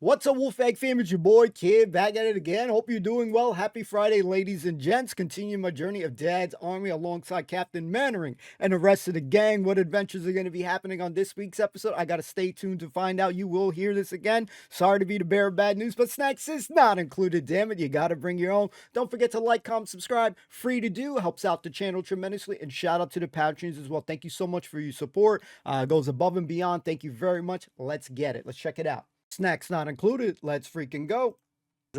What's up, Wolf Egg fam? It's your boy Kid back at it again. Hope you're doing well. Happy Friday, ladies and gents. Continuing my journey of Dad's Army alongside Captain Mannering and the rest of the gang. What adventures are going to be happening on this week's episode? I got to stay tuned to find out. You will hear this again. Sorry to be the bearer of bad news, but snacks is not included. Damn it, you got to bring your own. Don't forget to like, comment, subscribe. Free to do. Helps out the channel tremendously. And shout out to the patrons as well. Thank you so much for your support. Goes above and beyond. Thank you very much. Let's get it. Let's check it out. Snacks not included. Let's freaking go.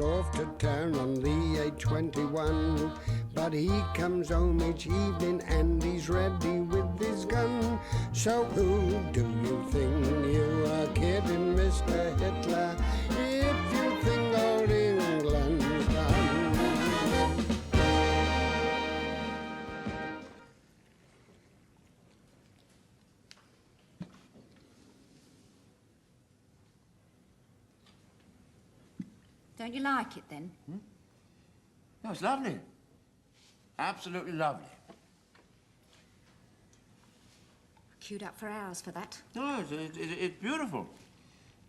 Off to town on the A21, but he comes home each evening and he's ready with his gun. So who do you think you are kidding, Mr. Hitler, if you think old England's done? Don't you like it, then? No, it's lovely. Absolutely lovely. Queued up for hours for that. No, it's beautiful.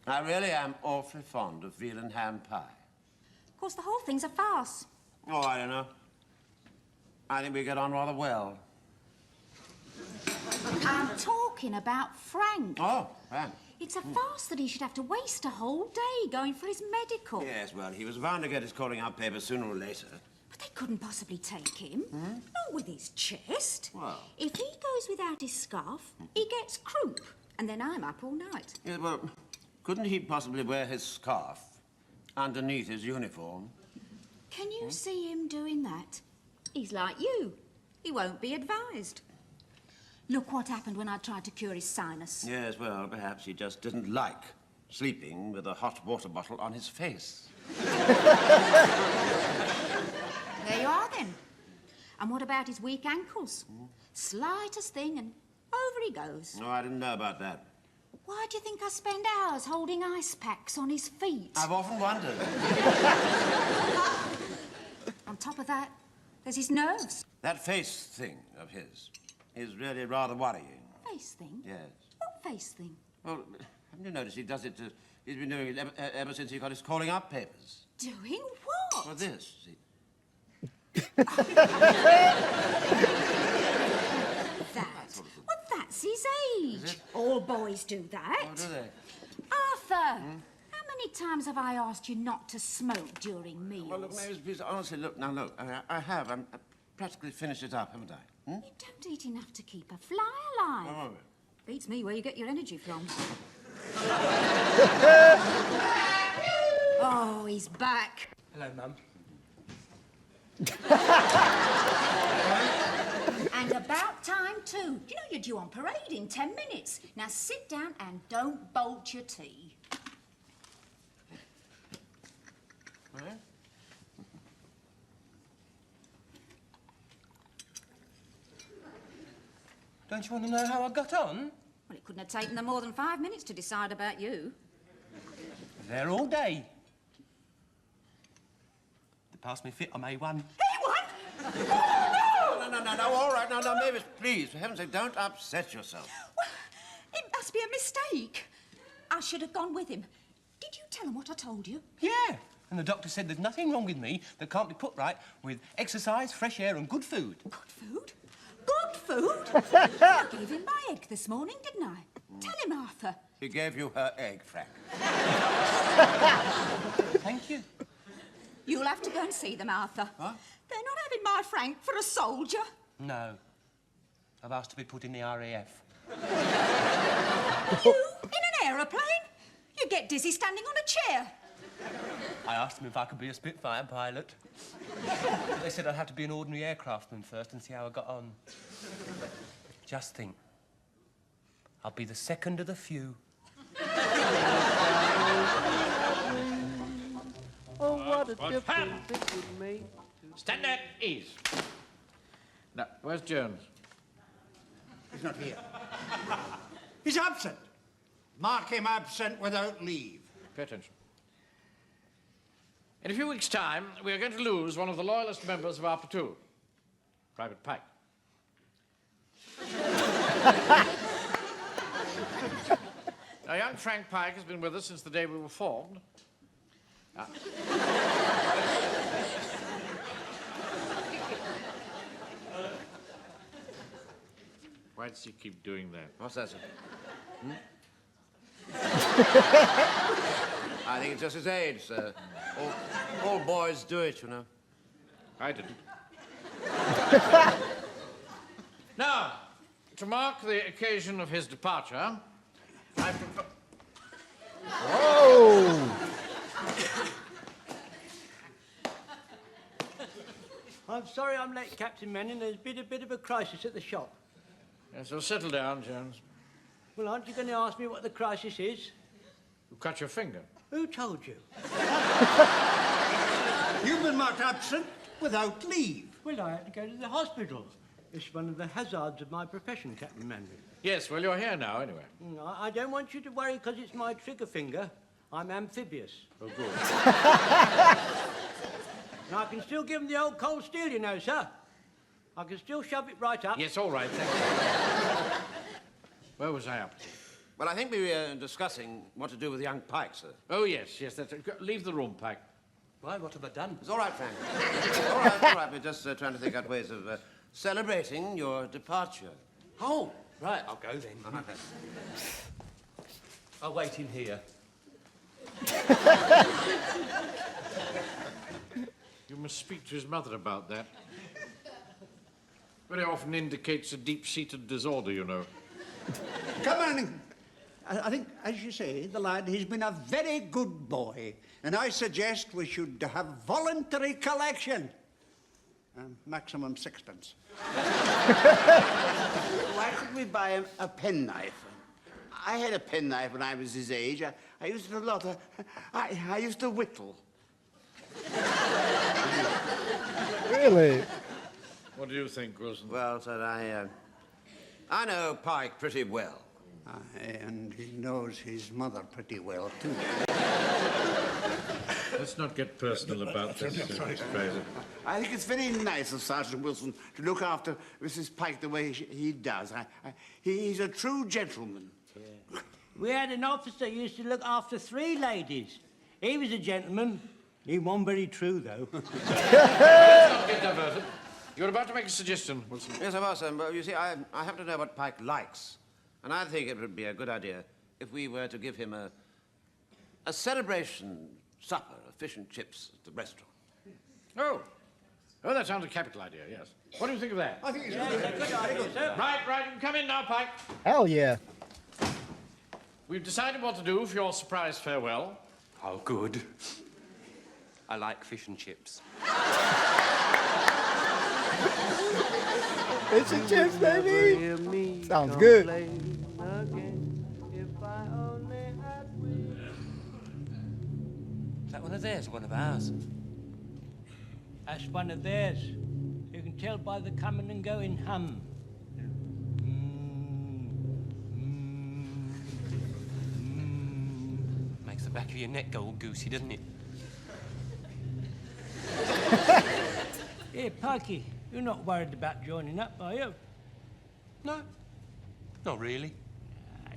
I really am awfully fond of veal and ham pie. Of course, the whole thing's a farce. Oh, I don't know. I think we get on rather well. I'm talking about Frank. Oh, Frank. It's a farce that he should have to waste a whole day going for his medical. Yes, well, he was bound to get his calling out paper sooner or later. But they couldn't possibly take him. Not with his chest. Well. If he goes without his scarf, he gets croup. And then I'm up all night. Yeah, well, couldn't he possibly wear his scarf underneath his uniform? Can you see him doing that? He's like you. He won't be advised. Look what happened when I tried to cure his sinus. Yes, well, perhaps he just didn't like sleeping with a hot water bottle on his face. There you are, then. And what about his weak ankles? Slightest thing, and over he goes. No, I didn't know about that. Why do you think I spend hours holding ice packs on his feet? I've often wondered. On top of that, there's his nerves. That face thing of his is really rather worrying. Face thing? Yes. What face thing? Well, haven't you noticed he does it he's been doing it ever since he got his calling up papers? Doing what? Well, this, see. Well, that's his age. Is it? All boys do that. Oh, do they? Arthur, how many times have I asked you not to smoke during meals? Well, look, Mavis, please, honestly, look, now, look, I have. I'm practically finished it up, haven't I? You don't eat enough to keep a fly alive. Oh. Beats me where you get your energy from. Oh, he's back. Hello, Mum. And about time, too. You know you're due on parade in 10 minutes. Now sit down and don't bolt your tea. Right? Don't you want to know how I got on? Well, it couldn't have taken them more than 5 minutes to decide about you. There all day. They passed me fit on A1. No, all right, no, Mavis, please, for heaven's sake, don't upset yourself. Well, it must be a mistake. I should have gone with him. Did you tell him what I told you? Yeah. And the doctor said there's nothing wrong with me that can't be put right with exercise, fresh air and good food. Good food? Good food? I gave him my egg this morning, didn't I? Tell him, Arthur. She gave you her egg, Frank. Thank you. You'll have to go and see them, Arthur. What? They're not having my Frank for a soldier. No. I've asked to be put in the RAF. You? In an aeroplane? You get dizzy standing on a chair. I asked them if I could be a Spitfire pilot. They said I'd have to be an ordinary aircraftman first and see how I got on. Just think. I'll be the second of the few. Oh, what a difference it would make. Stand at ease. Now, where's Jones? He's not here. He's absent. Mark him absent without leave. Pay attention. In a few weeks' time, we are going to lose one of the loyalist members of our platoon, Private Pike. Now, young Frank Pike has been with us since the day we were formed. Why does he keep doing that? What's that, sir? I think it's just his age, sir. All boys do it, you know. I didn't. Now, to mark the occasion of his departure, I propose... Whoa! I'm sorry I'm late, Captain Manning. There's been a bit of a crisis at the shop. Yes, well, settle down, Jones. Well, aren't you going to ask me what the crisis is? You cut your finger. Who told you? You've been marked absent without leave. Well, I had to go to the hospital. It's one of the hazards of my profession, Captain Manning. Yes, well, you're here now, anyway. I don't want you to worry because it's my trigger finger. I'm amphibious. Oh, good. And I can still give him the old cold steel, you know, sir. I can still shove it right up. Yes, all right, thank you. Where was I up to? Well, I think we were discussing what to do with young Pikes, sir. Oh, yes, that's it. Leave the room, Pike. Why, what have I done? It's all right, Frank. all right. We're just trying to think out ways of celebrating your departure. Oh, right, I'll go then. I'll wait in here. You must speak to his mother about that. Very often indicates a deep-seated disorder, you know. Come on. I think, as you say, the lad, he's been a very good boy. And I suggest we should have voluntary collection. Maximum sixpence. Why should we buy him a penknife? I had a penknife when I was his age. I used it a lot. I used to whittle. Really? What do you think, Wilson? Well, sir, I know Pike pretty well. Aye, and he knows his mother pretty well, too. Let's not get personal about this. Fraser. I think it's very nice of Sergeant Wilson to look after Mrs. Pike the way he does. He's a true gentleman. Yeah. We had an officer who used to look after 3 ladies. He was a gentleman. He wasn't very true, though. Let's not get diverted. You're about to make a suggestion, Wilson. Yes, I was, sir. But you see, I happen to know what Pike likes. And I think it would be a good idea if we were to give him a celebration supper of fish and chips at the restaurant. Oh, that sounds a capital idea, yes. What do you think of that? I think it's Yeah, it's a good idea, sir. Right, you can come in now, Pike. Hell yeah. We've decided what to do for your surprise farewell. Oh, good. I like fish and chips. Fish and chips, baby. Sounds good. Is that one of theirs or one of ours? That's one of theirs. You can tell by the coming and going hum. Makes the back of your neck go all goosey, doesn't it? Here, Pikey, you're not worried about joining up, are you? No, not really.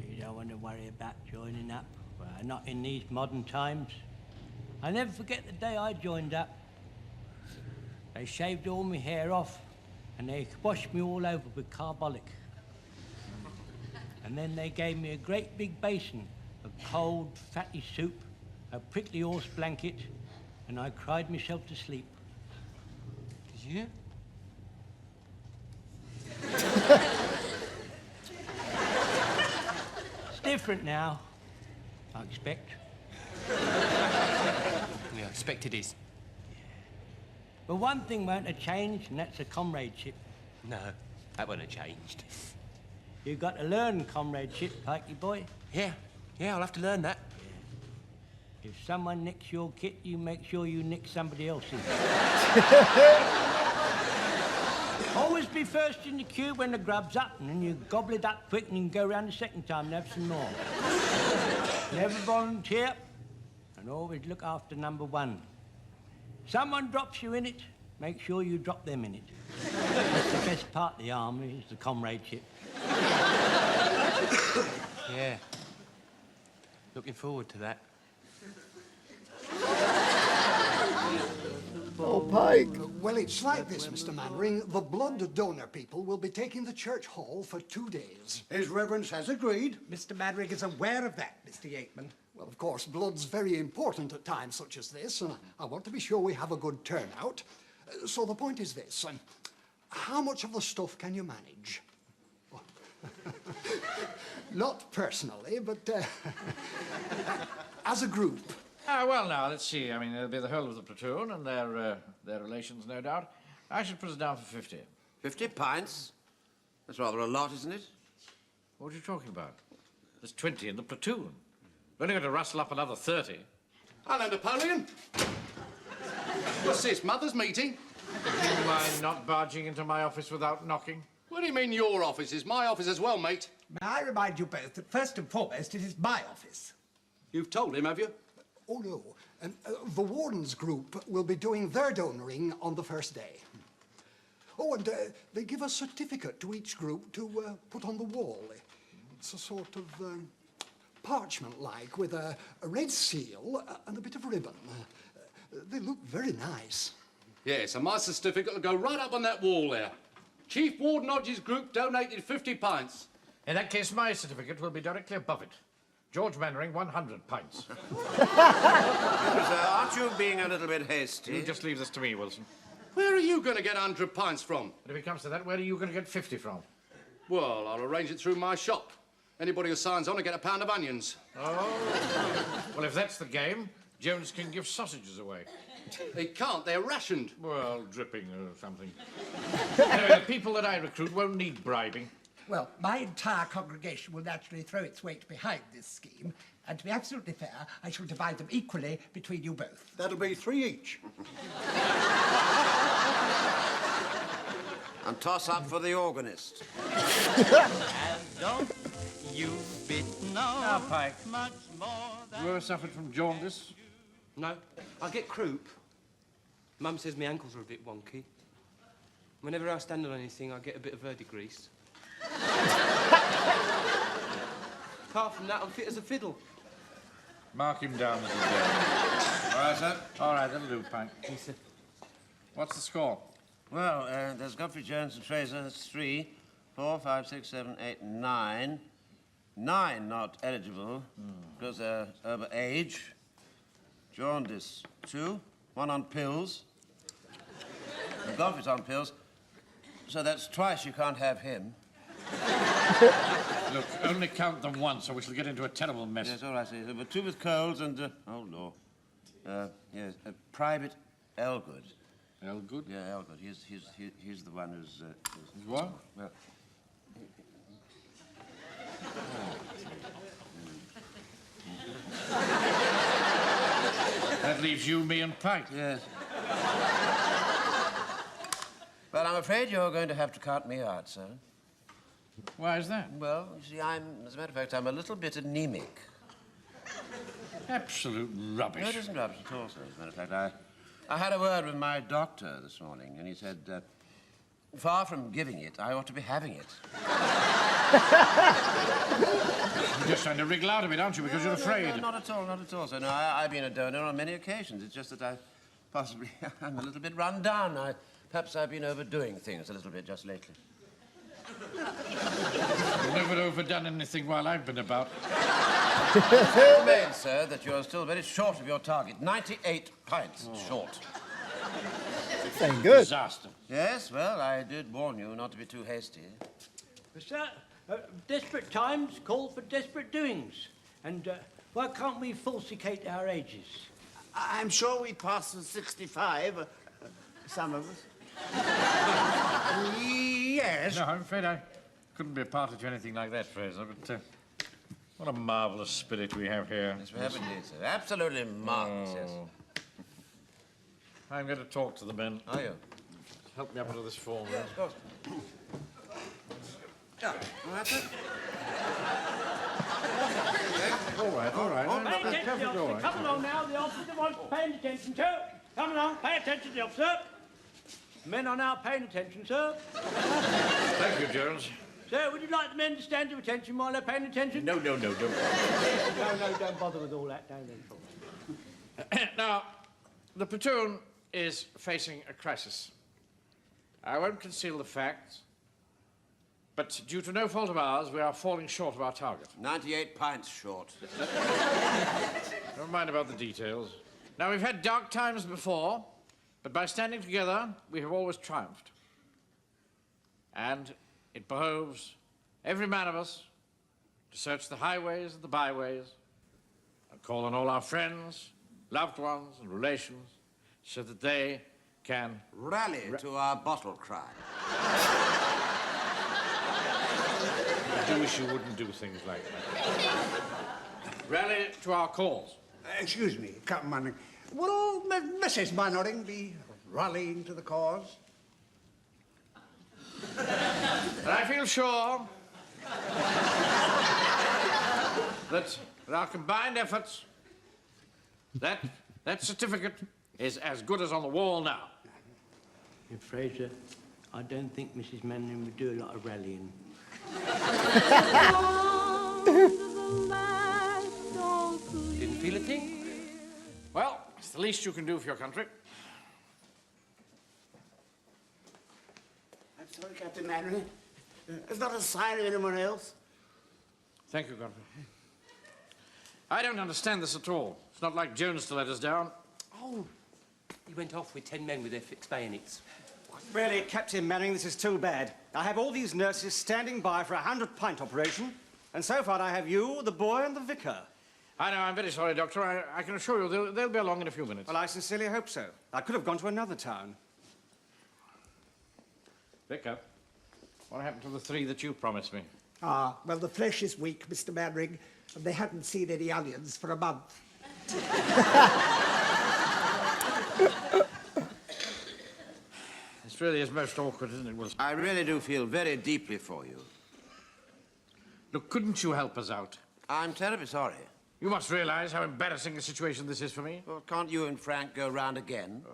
You don't want to worry about joining up. Well, not in these modern times. I'll never forget the day I joined up. They shaved all my hair off and they washed me all over with carbolic. And then they gave me a great big basin of cold, fatty soup, a prickly horse blanket, and I cried myself to sleep. Did you? It's different now, I expect. Yeah, I expect it is. But one thing won't have changed, and that's the comradeship. No, that won't have changed. You've got to learn comradeship, Pikey boy. Yeah, I'll have to learn that. If someone nicks your kit, you make sure you nick somebody else's. Always be first in the queue when the grub's up, and then you gobble it up quick and you can go round the second time and have some more. Never volunteer, and always look after number 1. Someone drops you in it, make sure you drop them in it. That's the best part of the army, is the comradeship. Yeah. Looking forward to that. Oh, Pike. Well, it's like this, Mr. Mannering. The blood donor people will be taking the church hall for 2 days. His Reverence has agreed. Mr. Mannering is aware of that, Mr. Yateman. Well, of course, blood's very important at times such as this, and I want to be sure we have a good turnout. So the point is this. How much of the stuff can you manage? Not personally, but as a group. Well, now, let's see. I mean, there'll be the whole of the platoon and their relations, no doubt. I should put it down for 50. 50 pints? That's rather a lot, isn't it? What are you talking about? There's 20 in the platoon. We're only going to rustle up another 30. Hello, Napoleon. What's this, mother's meeting? Do you mind not barging into my office without knocking? What do you mean your office is my office as well, mate? May I remind you both that first and foremost it is my office. You've told him, have you? Oh, no. The Warden's group will be doing their donoring on the first day. Oh, and they give a certificate to each group to put on the wall. It's a sort of parchment-like with a red seal and a bit of ribbon. They look very nice. Yes, and my certificate will go right up on that wall there. Chief Warden Hodges' group donated 50 pints. In that case, my certificate will be directly above it. George Mannering, 100 pints. Aren't you being a little bit hasty? You just leave this to me, Wilson. Where are you going to get 100 pints from? But if it comes to that, where are you going to get 50 from? Well, I'll arrange it through my shop. Anybody who signs on will get a pound of onions. Oh. Well, if that's the game, Jones can give sausages away. He can't, they're rationed. Well, dripping or something. Anyway, the people that I recruit won't need bribing. Well, my entire congregation will naturally throw its weight behind this scheme, and to be absolutely fair, I shall divide them equally between you both. That'll be 3 each. And toss up for the organist. And don't you know Now, Pike, much more than you ever suffered from jaundice? No, I get croup. Mum says my ankles are a bit wonky. Whenever I stand on anything, I get a bit of verdigris. Apart from that, I'm fit as a fiddle. Mark him down, little girl. All right, sir. All right, that'll do, Pike. Yes, sir. What's the score? Well, there's Godfrey Jones and Fraser. That's 3, 4, 5, 6, 7, 8, 9. 9 not eligible because they're over age. Jaundice, 2. 1 on pills. And Godfrey's on pills. So that's twice you can't have him. Look, only count them once or we shall get into a terrible mess. Yes, all right, sir. But 2 with colds and, oh, Lord. Yes, Private Elgood. Elgood? Yeah, Elgood. He's the one who's... He's what? Well... That leaves you, me, and Pike. Yes. Well, I'm afraid you're going to have to count me out, sir. Why is that? Well, you see, as a matter of fact, I'm a little bit anemic. Absolute rubbish. No, it isn't rubbish at all, sir. As a matter of fact, I had a word with my doctor this morning, and he said, far from giving it, I ought to be having it. You're just trying to wriggle out of it, aren't you, because you're afraid? No, not at all, not at all, sir. No, I've been a donor on many occasions. It's just that I'm a little bit run down. Perhaps I've been overdoing things a little bit just lately. You've never overdone anything while I've been about. It remains, sir, that you're still very short of your target. 98 pints short. Ain't good. Disaster. Yes, well, I did warn you not to be too hasty. Sir, desperate times call for desperate doings. And why can't we falsificate our ages? I'm sure we passed the 65, some of us. Yes. No, I'm afraid I couldn't be a party to anything like that, Fraser, but what a marvellous spirit we have here. Yes, we have indeed, sir. Absolutely marvellous, yes. I'm going to talk to the men. Are you? Help me up into this form. Yes, of course. Yeah, all right, sir. All right, all right. Pay attention, the officer. Come along now. The officer wants paying attention, sir. Come along. Pay attention to the officer. Men are now paying attention, sir. Thank you, Jones. Sir, would you like the men to stand to attention while they're paying attention? No, don't. No, don't bother with all that. Don't. Now, the platoon is facing a crisis. I won't conceal the facts, but due to no fault of ours, we are falling short of our target. 98 pints short. Never mind about the details. Now, we've had dark times before, but by standing together, we have always triumphed. And it behoves every man of us to search the highways and the byways and call on all our friends, loved ones, and relations so that they can rally to our bottle cry. I do wish you wouldn't do things like that. Rally to our cause. Excuse me, Captain Mannering. Will Mrs. Mannering be rallying to the cause? And I feel sure that with our combined efforts, that certificate is as good as on the wall now. Fraser, I don't think Mrs. Mannering would do a lot of rallying. Didn't feel a thing? Well, it's the least you can do for your country. I'm sorry, Captain Mannering. There's not a sign of anyone else. Thank you, Godfrey. I don't understand this at all. It's not like Jones to let us down. Oh, he went off with 10 men with their fixed bayonets. Really, Captain Mannering, this is too bad. I have all these nurses standing by for a 100-pint operation, and so far I have you, the boy, and the vicar. I know, I'm very sorry, Doctor. I can assure you they'll be along in a few minutes. Well, I sincerely hope so. I could have gone to another town. Vicar, what happened to the 3 that you promised me? Ah, well, the flesh is weak, Mr. Mannering, and they hadn't seen any onions for a month. This really is most awkward, isn't it, Wilson? I really do feel very deeply for you. Look, couldn't you help us out? I'm terribly sorry. You must realize how embarrassing a situation this is for me. Well, can't you and Frank go round again?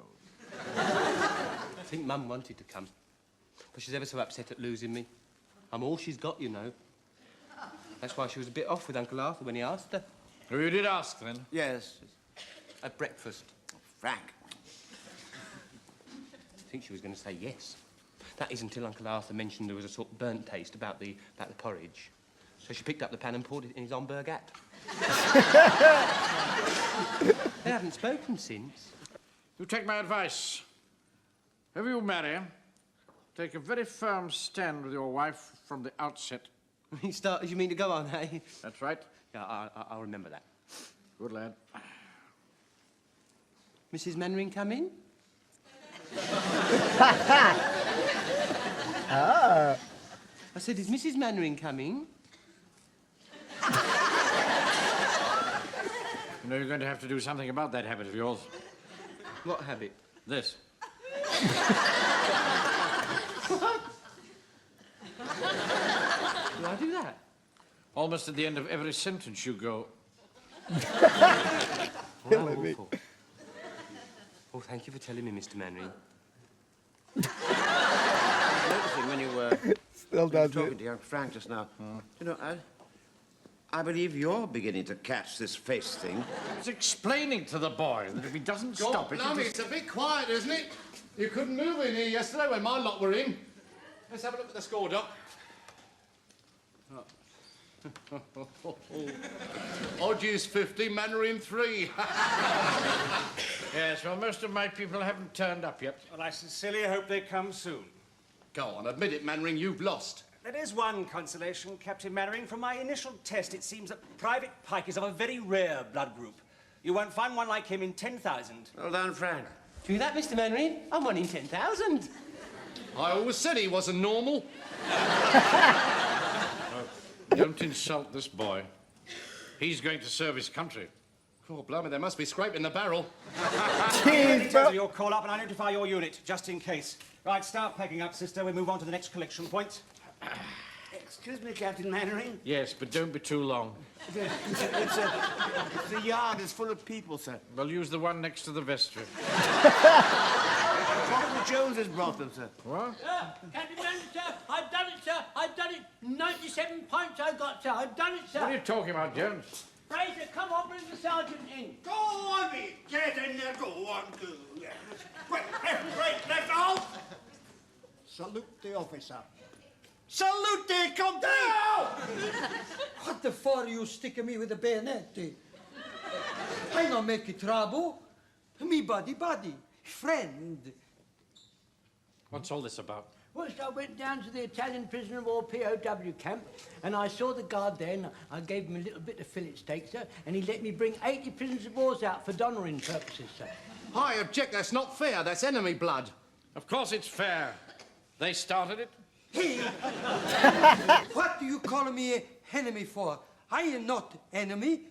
I think Mum wanted to come, but she's ever so upset at losing me. I'm all she's got, you know. That's why she was a bit off with Uncle Arthur when he asked her. Oh, you did ask, then? Yes. At breakfast. Frank. I think she was going to say yes. That is until Uncle Arthur mentioned there was a sort of burnt taste about the porridge. So she picked up the pan and poured it in his Homburg hat. They haven't spoken since. You take my advice. If you marry, take a very firm stand with your wife from the outset. You start as you mean to go on, eh? That's right. Yeah, I'll remember that. Good lad. Mrs. Mannering come in? Ah. I said, is Mrs. Mannering coming? You know, you're going to have to do something about that habit of yours. What habit? This. Do I do that? Almost at the end of every sentence you go. How awful. Oh, thank you for telling me, Mr. Mannering. Noticing when you were talking to young Frank just now, you know, I believe you're beginning to catch this face thing. I was explaining to the boy that if he doesn't stop it... Blimey, it's a bit quiet, isn't it? You couldn't move in here yesterday when my lot were in. Let's have a look at the score, Doc. Odgie's 50, Mannering 3. Yes, well, most of my people haven't turned up yet. Well, I sincerely hope they come soon. Go on, admit it, Mannering, you've lost. There is one consolation, Captain Mannering. From my initial test, it seems that Private Pike is of a very rare blood group. You won't find one like him in 10,000. Well done, Frank. Do you hear that, Mr. Mannering? I'm one in 10,000. I always said he wasn't normal. Don't insult this boy. He's going to serve his country. Oh, blimey, they must be scraping the barrel. You'll call up and I'll notify your unit, just in case. Right, start packing up, sister. We move on to the next collection point. Excuse me, Captain Mannering. Yes, but don't be too long. The yard is full of people, sir. We'll use the one next to the vestry. Dr. Jones has brought them, sir. What? Captain Mannering, sir, I've done it, sir. I've done it. 97 pints I got, sir. I've done it, sir. What are you talking about, Jones? Fraser, come on, bring the sergeant in. Go on, me. Get in there, go on, go. Left, right, left, off. Salute the officer. Salute the company! What the for are you sticking me with a bayonet? I not make it trouble. Me buddy, friend. What's all this about? Well, so I went down to the Italian prisoner of war POW camp, and I saw the guard there, and I gave him a little bit of fillet steak, sir, and he let me bring 80 prisoners of war out for donouring purposes, sir. I object. That's not fair. That's enemy blood. Of course it's fair. They started it. Hey! What do you call me enemy for? I am not enemy.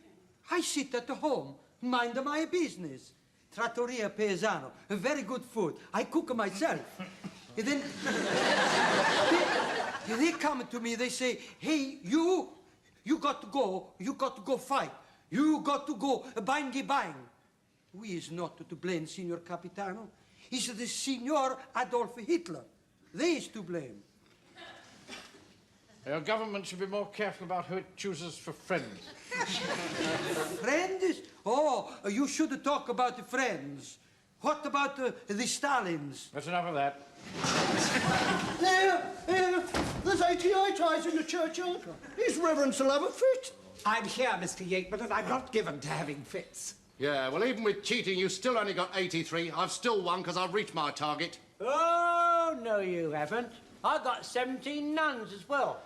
I sit at home, mind my business. Trattoria Paesano, very good food. I cook myself. And then they come to me, they say, hey, you got to go fight. You got to go bang. We is not to blame, Signor Capitano. It's the Signor Adolf Hitler. They is to blame. Your government should be more careful about who it chooses for friends. Friends? Oh, you should talk about the friends. What about the Stalins? That's enough of that. There's ATI ties in the churchyard. His reverence will have a fit. I'm here, Mr. Yateman, and I'm not given to having fits. Yeah, well, even with cheating, you still only got 83. I've still won because I've reached my target. Oh, no, you haven't. I got 17 nuns as well.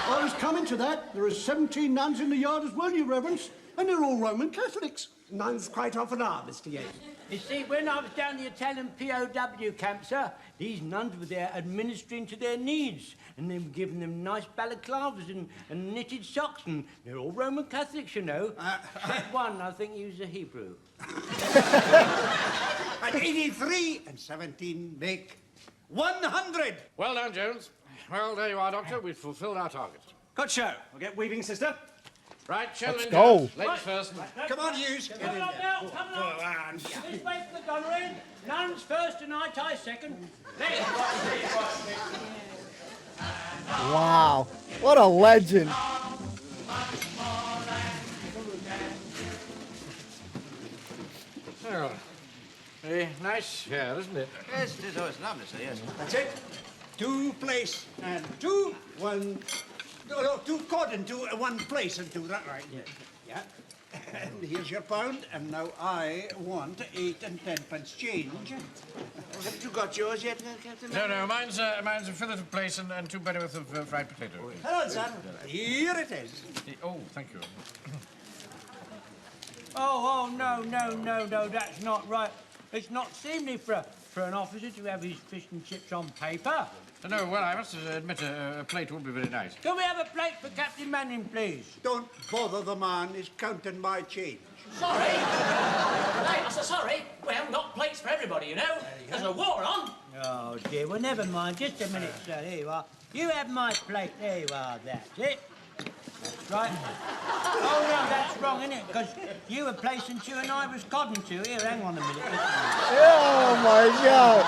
I was coming to that. There are 17 nuns in the yard as well, your reverence, and they're all Roman Catholics. Nuns quite often are, Mr. Yates. You see, when I was down the Italian POW camp, sir, these nuns were there administering to their needs, and they were giving them nice balaclavas and knitted socks, and they're all Roman Catholics, you know. Except one, I think he was a Hebrew. And 83 and 17 make 100. Well done, Jones. Well, there you are, Doctor. We've fulfilled our target. Good show. We'll get weaving, sister. Right, Cheryl. Let's go. Jones. Ladies first. Come on, Hughes. Come on now, come on. This way for the donouring. Nuns first and I second. Wow. What a legend. Oh, very nice hair, isn't it? Yes, it is. Oh, it's lovely, sir, yes. That's it. 2 place and 2, 1. No, 2 cord and 2 1 place and 2 that right. Yeah. And here's your pound, and now I want 8 and 10 pence change. Haven't you got yours yet, Captain? No, mine's a fillet of plaice and 2 pennyworth of fried potato. Hello, son. Here it is. Oh, thank you. Oh, no, that's not right. It's not seemly for an officer to have his fish and chips on paper. No, well, I must admit a plate would be very nice. Can we have a plate for Captain Manning, please? Don't bother the man. He's counting my change. Sorry. Hey, sorry. Well, not plates for everybody, you know. There's a war on. Oh, dear. Well, never mind. Just a minute, sir. Here you are. You have my plate. There you are. That's it. That's right. Oh, no, that's wrong, isn't it? Because you were placing 2 and I was codding 2. Here, hang on a minute. Oh, my God.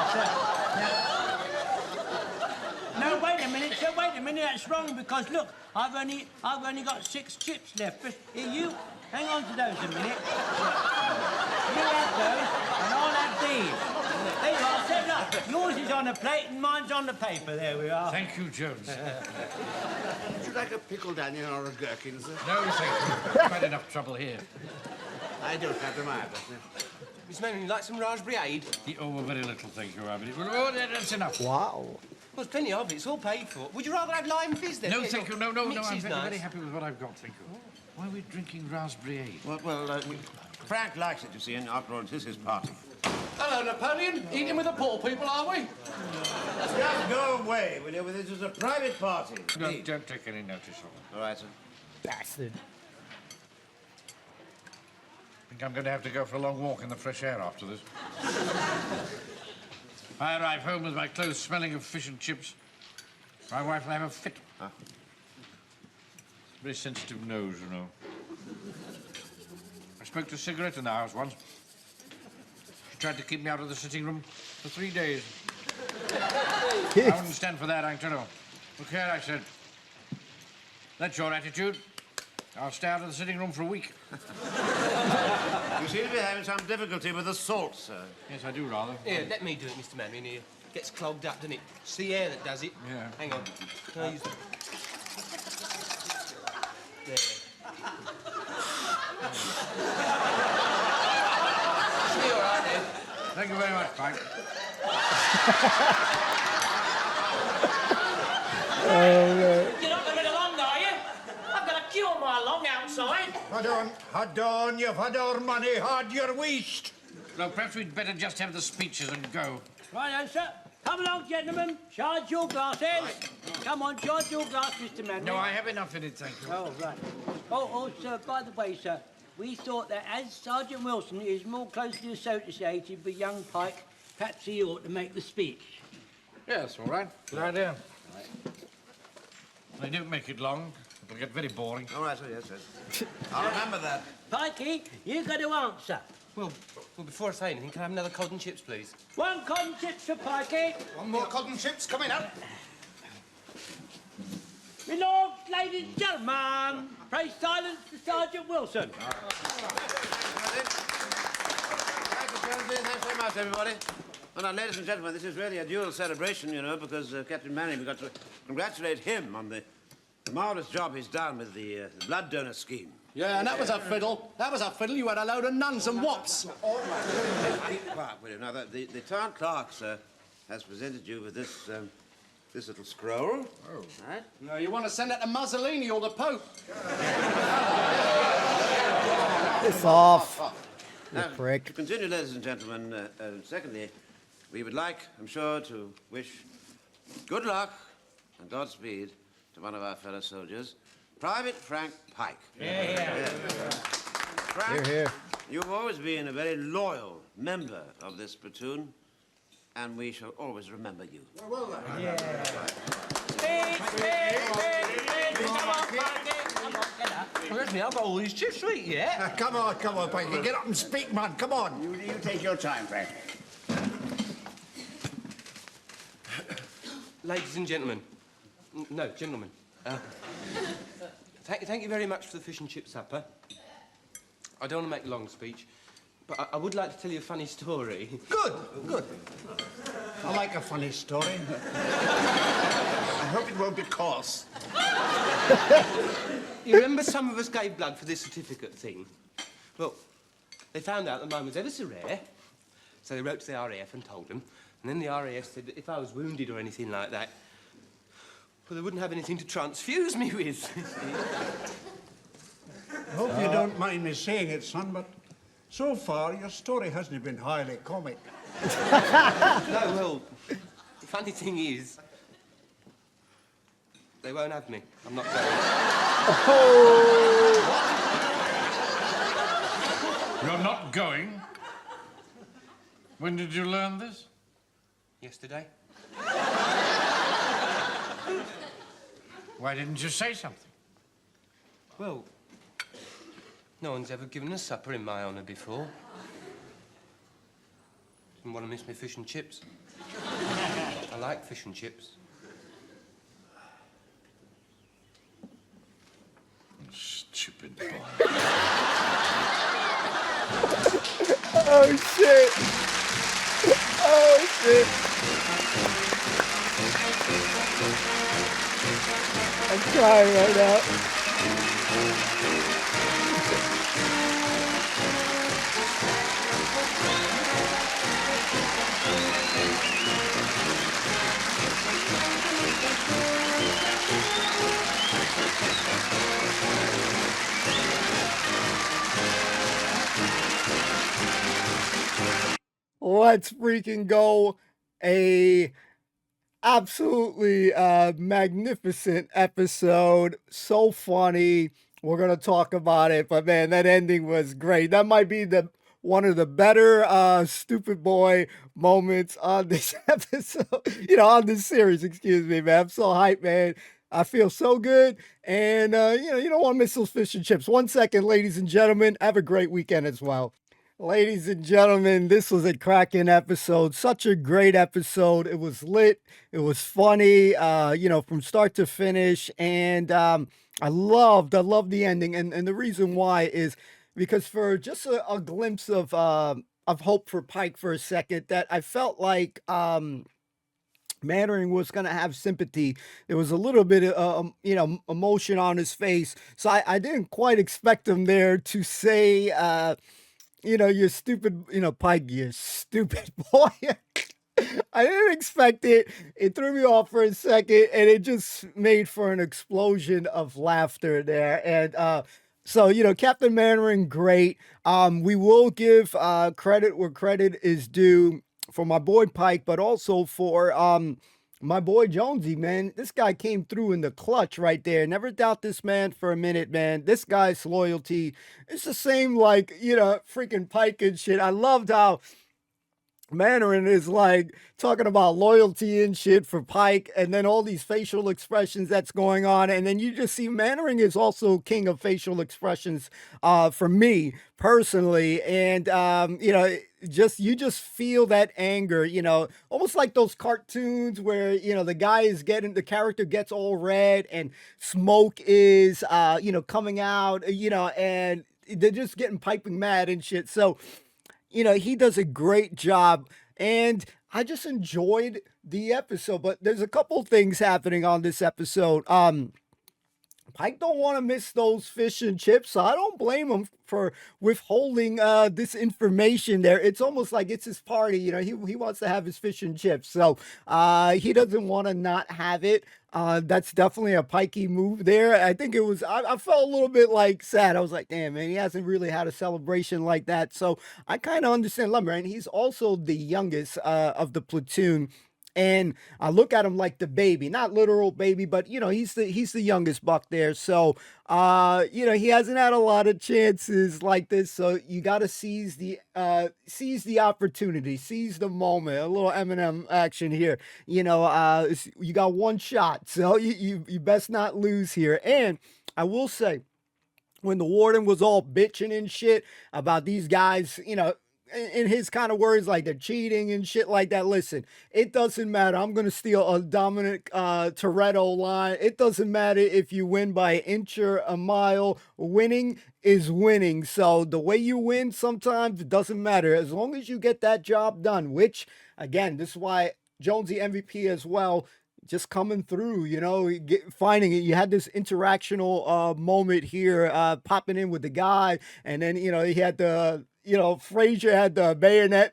No, wait a minute, sir. Wait a minute. That's wrong because look, I've only got 6 chips left. But here, you hang on to those a minute. You have those, and I'll have these. There you are. Set up. Yours is on a plate, and mine's on the paper. There we are. Thank you, Jones. Would you like a pickled onion or a gherkin, sir? No, thank you. Quite enough trouble here. I don't have them either. Miss Manning, like some raspberry-ade? Oh, very little, thank you, Abby. Oh, that's enough. Wow. Well, there's plenty of it. It's all paid for. Would you rather have lime fizz then? No, thank you. No. Mix I'm is very, nice. very happy with what I've got, thank you. Why are we drinking raspberry-ade? Well, Frank likes it, you see, and after all, it is his party. Hello, Napoleon. Eating with the poor people, are we? Just go away, will you? This is a private party. No, don't take any notice of it. All right, sir. Bastard. I think I'm going to have to go for a long walk in the fresh air after this. If I arrive home with my clothes smelling of fish and chips, my wife will have a fit. Very sensitive nose, you know. I smoked a cigarette in the house once. She tried to keep me out of the sitting room for 3 days. I wouldn't stand for that, I tell you. Look here, I said. That's your attitude. I'll stay out of the sitting room for a week. You seem to be having some difficulty with the salt, sir. Yes, I do, rather. Here, let me do it, Mr. Mannering. Here. Gets clogged up, doesn't it? It's the air that does it. Yeah. Hang on. Can I use the... There. Should be all right, then. Thank you very much, Pike. You're not going to long, are you? I've got a queue on my long outside. Had on, you've had our money, had your waste. Look, perhaps we'd better just have the speeches and go. Right, sir. Come along, gentlemen. Charge your glasses. Come on, charge your glass, Mr. Mannering. No, I have enough in it, thank you. Oh, right. Oh, sir, by the way, sir, we thought that as Sergeant Wilson is more closely associated with young Pike, perhaps he ought to make the speech. Yes, all right. Good idea. They don't make it long. It'll get very boring. All right, sir, yes, yes. I'll remember that. Pikey, you've got to answer. Well, before I say anything, can I have another cod and chips, please? One cod and chips for Pikey. One more cod and chips coming up. My lords, ladies and gentlemen, pray silence to Sergeant Wilson. Thanks very much, everybody. Well, now, ladies and gentlemen, this is really a dual celebration, you know, because Captain Mannering, we've got to congratulate him on the marvellous job he's done with the blood donor scheme. Yeah, and that was a fiddle. That was a fiddle. You had a load of nuns and wops. All right. Be quiet, will you? Now, the town clerk, sir, has presented you with this, this little scroll. Oh. Right? No, you want to send it to Mussolini or the Pope? It's off. You Now, prick. to continue, ladies and gentlemen, secondly, we would like, I'm sure, to wish good luck and Godspeed to one of our fellow soldiers, Private Frank Pike. Yeah. Frank, Here. you've always been a very loyal member of this platoon, and we shall always remember you. Well, Yeah. Come on, Pikey. Come on, get up. Excuse me, I've got all these chips to eat yet. Come on, Pikey. Get up and speak, man. Come on. You take your time, Frank. Ladies and gentlemen. No, gentlemen. Thank you very much for the fish and chip supper. I don't want to make a long speech, but I would like to tell you a funny story. Good. I like a funny story. I hope it won't be coarse. You remember some of us gave blood for this certificate thing? Well, they found out that mine was ever so rare, so they wrote to the RAF and told them, and then the RAF said that if I was wounded or anything like that, well, they wouldn't have anything to transfuse me with. I hope you don't mind me saying it, son, but so far your story hasn't been highly comic. No, well, the funny thing is, they won't have me. I'm not going. You're not going? When did you learn this? Yesterday. Why didn't you say something? Well, no one's ever given a supper in my honour before. Didn't want to miss my fish and chips. I like fish and chips. Stupid boy. Oh, shit. Oh, shit. I'm crying right now. Let's freaking go. A absolutely magnificent episode. So funny. We're going to talk about it. But, man, that ending was great. That might be one of the better stupid boy moments on this episode. On this series, excuse me, man. I'm so hyped, man. I feel so good. And, you don't want to miss those fish and chips. 1 second, ladies and gentlemen. Have a great weekend as well. Ladies and gentlemen, this was a cracking episode. Such a great episode. It was lit. It was funny, from start to finish. And I loved the ending. And the reason why is because for just a glimpse of hope for Pike for a second, that I felt like Mannering was going to have sympathy. There was a little bit of, emotion on his face. So I didn't quite expect him there to say, you're stupid, Pike, you stupid boy. I didn't expect it. It threw me off for a second, and it just made for an explosion of laughter there. And so, Captain Mannering, great. We will give credit where credit is due for my boy Pike, but also for my boy Jonesy, man. This guy came through in the clutch right there. Never doubt this man for a minute, man. This guy's loyalty, it's the same like, freaking Pike and shit. I loved how Mannering is like talking about loyalty and shit for Pike, and then all these facial expressions that's going on, and then you just see Mannering is also king of facial expressions for me personally, and you just feel that anger, almost like those cartoons where the character gets all red and smoke is coming out, and they're just getting piping mad and shit. So he does a great job, and I just enjoyed the episode. But there's a couple things happening on this episode. Pike don't want to miss those fish and chips, so I don't blame him for withholding this information there. It's almost like it's his party, he wants to have his fish and chips, so he doesn't want to not have it. That's definitely a Pikey move there. I think it was, I felt a little bit like sad. I was like, damn, man, he hasn't really had a celebration like that. So I kind of understand Lumber, and he's also the youngest of the platoon. And I look at him like the baby, not literal baby, but he's the youngest buck there. So he hasn't had a lot of chances like this. So you got to seize the opportunity, seize the moment. A little Eminem action here. You got one shot, so you best not lose here. And I will say, when the warden was all bitching and shit about these guys, in his kind of words, like they're cheating and shit like that. Listen, it doesn't matter. I'm going to steal a Dominic Toretto line. It doesn't matter if you win by an inch or a mile. Winning is winning. So the way you win sometimes, it doesn't matter. As long as you get that job done, which, again, this is why Jonesy MVP as well, just coming through, finding it. You had this interactional moment here, popping in with the guy, and then, he had the... Frazier had the bayonet,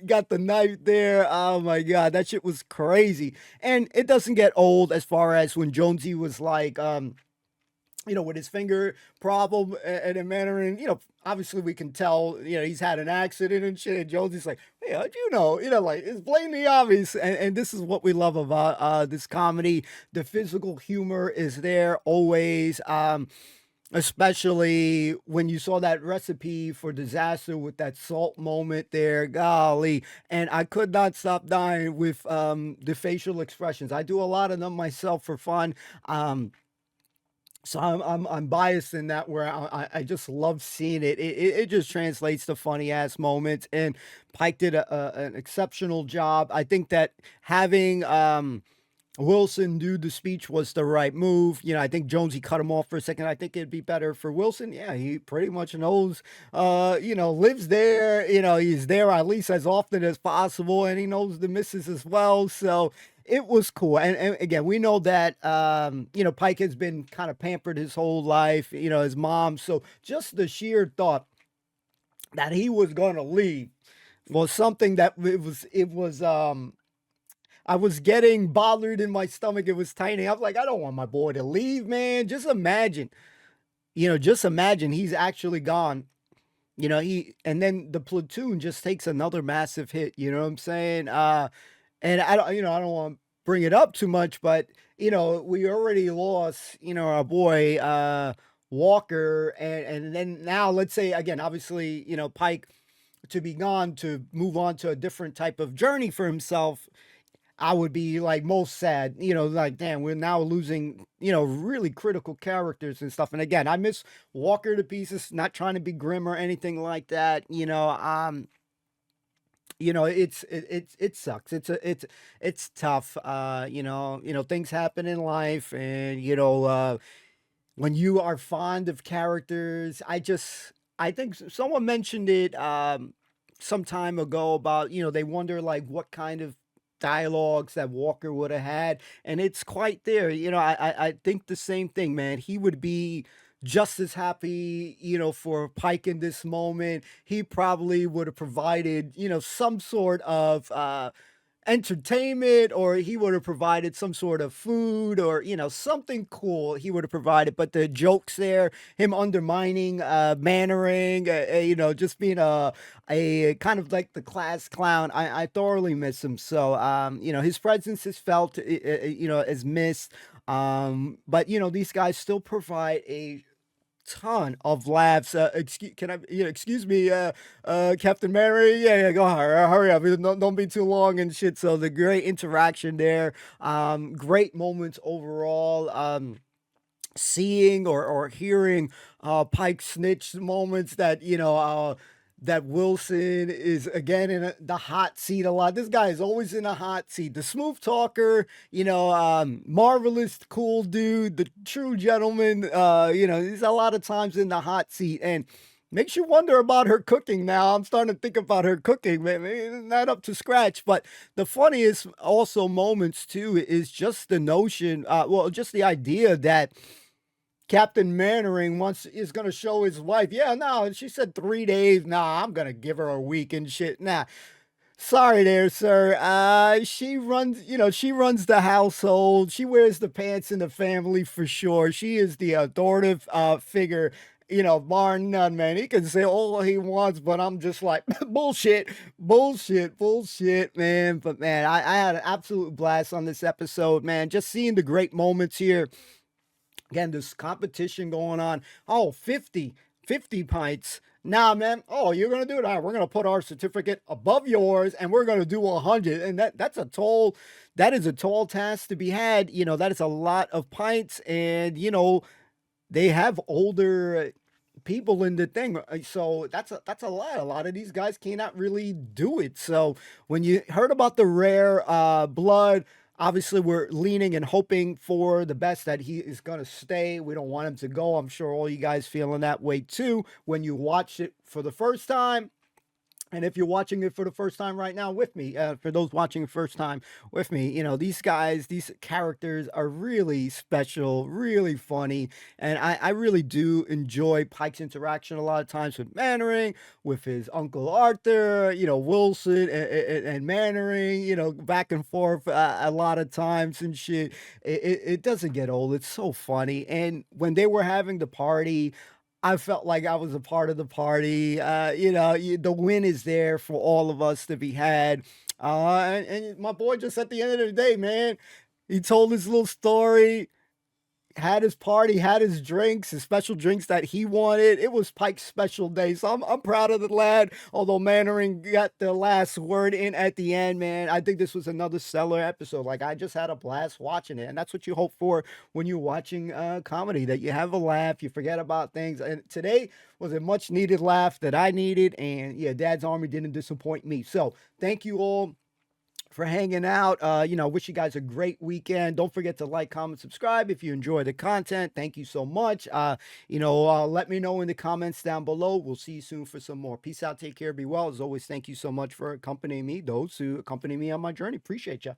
got the knife there. Oh my God, that shit was crazy. And it doesn't get old as far as when Jonesy was like, with his finger problem and in Mannering, obviously we can tell, he's had an accident and shit. And Jonesy's like, hey, how'd you know? Like it's blatantly obvious. And this is what we love about this comedy. The physical humor is there always. Especially when you saw that recipe for disaster with that salt moment there, golly. And I could not stop dying with the facial expressions. I do a lot of them myself for fun. So I'm biased in that, where I just love seeing it. It just translates to funny ass moments, and Pike did an exceptional job. I think that having Wilson do the speech was the right move. I think Jonesy cut him off for a second. I think it'd be better for Wilson. Yeah, he pretty much knows, lives there. He's there at least as often as possible, and he knows the missus as well. So it was cool. And again, we know that, Pike has been kind of pampered his whole life, his mom. So just the sheer thought that he was going to leave was something that it was, I was getting bothered in my stomach. It was tiny. I was like, I don't want my boy to leave, man. Just imagine, he's actually gone. And then the platoon just takes another massive hit. You know what I'm saying? And I don't want to bring it up too much, but we already lost, our boy Walker, and then now let's say again, obviously, Pike to be gone to move on to a different type of journey for himself. I would be like most sad, like, damn, we're now losing, really critical characters and stuff. And again, I miss Walker to pieces, not trying to be grim or anything like that. It sucks. It's tough. Things happen in life, and when you are fond of characters, I think someone mentioned it some time ago about, they wonder like what kind of dialogues that Walker would have had, and it's quite there. I think the same thing, man. He would be just as happy, for Pike in this moment. He probably would have provided, some sort of entertainment, or he would have provided some sort of food, or something cool he would have provided. But the jokes there, him undermining Mannering, just being a kind of like the class clown, I thoroughly miss him. So his presence is felt, is missed. But these guys still provide a ton of laughs. Excuse me, Captain Mary. Yeah, go hurry up. Don't be too long and shit. So the great interaction there. Great moments overall. Seeing or hearing Pike snitch moments that that Wilson is again in the hot seat a lot. This guy is always in a hot seat. The smooth talker, marvelous, cool dude, the true gentleman. He's a lot of times in the hot seat, and makes you wonder about her cooking now. I'm starting to think about her cooking, man. Maybe not up to scratch. But the funniest also moments too is just the notion, just the idea that Captain Mannering is going to show his wife. Yeah, no, she said 3 days. Nah, I'm going to give her a week and shit. Nah, sorry there, sir. She runs the household. She wears the pants in the family for sure. She is the authoritative figure. Bar none, man. He can say all he wants, but I'm just like, bullshit, man. But man, I had an absolute blast on this episode, man. Just seeing the great moments here. Again, this competition going on. Oh, 50 pints. Nah, man. Oh, you're going to do it? All right, we're going to put our certificate above yours, and we're going to do 100. And that is a tall task to be had. That is a lot of pints, and, they have older people in the thing. So that's a lot. A lot of these guys cannot really do it. So when you heard about the rare blood, obviously, we're leaning and hoping for the best that he is going to stay. We don't want him to go. I'm sure all you guys feeling that way too when you watch it for the first time. And if you're watching it for the first time right now with me, for those watching the first time with me, these guys, these characters are really special, really funny. And I really do enjoy Pike's interaction a lot of times with Mannering, with his Uncle Arthur, Wilson and Mannering, back and forth a lot of times and shit. It doesn't get old. It's so funny. And when they were having the party, I felt like I was a part of the party. The win is there for all of us to be had. And my boy, just at the end of the day, man, he told his little story, had his party, had his drinks, his special drinks that he wanted. It was Pike's special day. So I'm proud of the lad, although Mannering got the last word in at the end, man. I think this was another stellar episode. Like, I just had a blast watching it. And that's what you hope for when you're watching comedy, that you have a laugh, you forget about things. And today was a much needed laugh that I needed. And yeah, Dad's Army didn't disappoint me. So thank you all for hanging out. Wish you guys a great weekend. Don't forget to like, comment, subscribe if you enjoy the content. Thank you so much. Let me know in the comments down below. We'll see you soon for some more. Peace out. Take care. Be well. As always, thank you so much for accompanying me. Those who accompany me on my journey. Appreciate you.